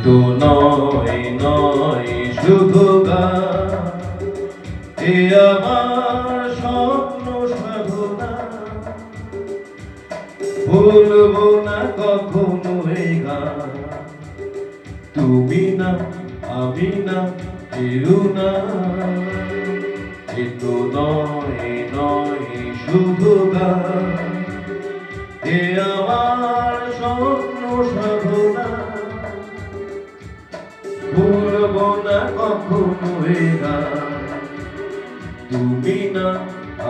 তো নয় নয় শুধু গান, এ আমার স্বপ্ন সাধনা। ভুলবো না কখনো এই গান, তুমি না আমি না কেউ না। এ তো নয় নয় শুধু গান, এ আমার স্বপ্ন সাধনা। ভুলবো না কখনো এই গান, তুমি না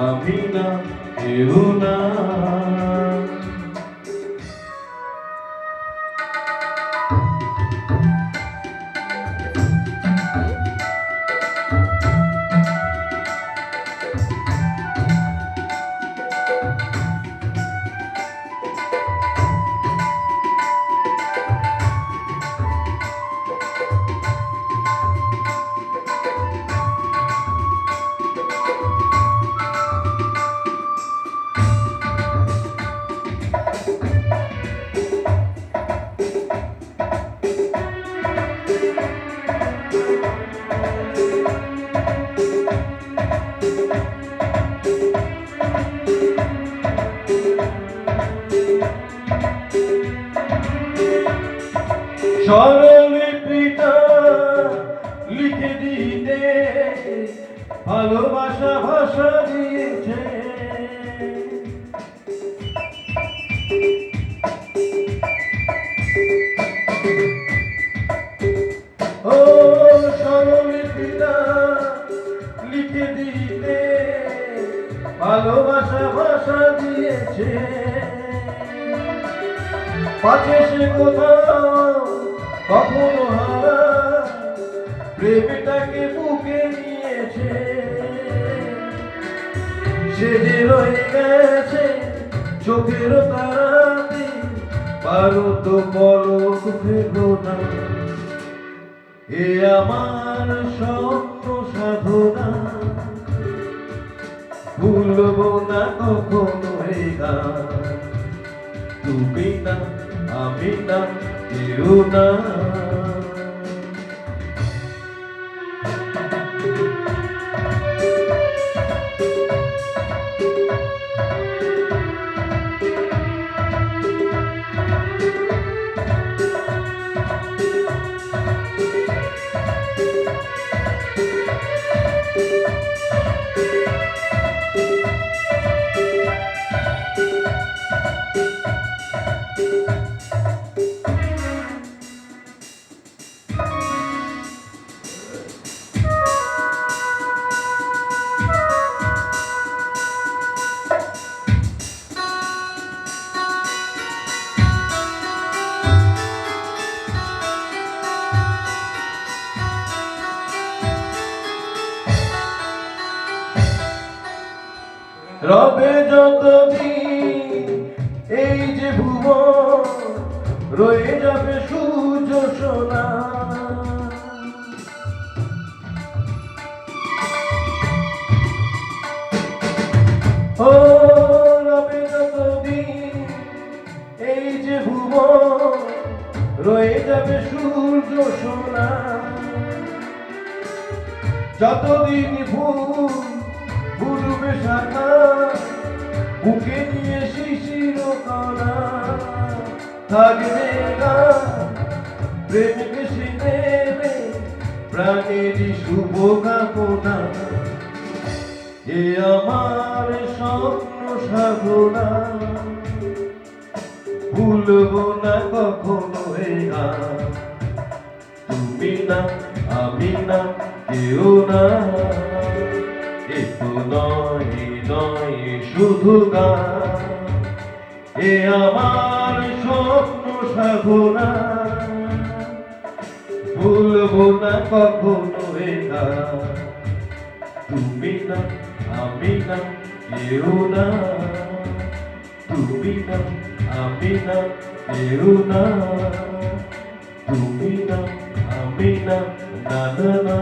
আমি না কেউ না। স্বরলিপিটা লিখে দিতে ভালোবাসা ভাষা দিয়েছে। ও স্বরলিপিটা লিখে দিতে ভালোবাসা ভাষা দিয়েছে। পাছে সে কোথাও কখনো হারা প্রেমটাকে বুকে নিয়েছে। সে যে রয়ে গেছে চোখের তারাতে, পারো তো পলক ফেলো না। এ আমার স্বপ্ন সাধনা, ভুলবো না কখনো এই গান, তুমি না আমি না কেউ না। রবে যতদিন এই যে ভুবন, রয়ে যাবে সূর্য সোনা। ও রবে যতদিন এই যে ভুবন, রয়ে যাবে সূর্য সোনা। যতদিন ফুলবে শাখা, বুকে নিয়ে শিশির কণা, থাকবে গান প্রেম বেশি দেবে প্রাণেরই শুভ কামনা। এ আমার স্বপ্ন সাধনা, ভুলবো না কখনো এই গান, তুমি না আমি না কেউ না। এ তো নয় নয় শুধু গান, এ আমার স্বপ্ন সাধনা, ভুলবো না কখনো এ গান, তুমি না আমি না কেউ না। তুমি না আমি না কেউ না। তুমি না আমি না না না না।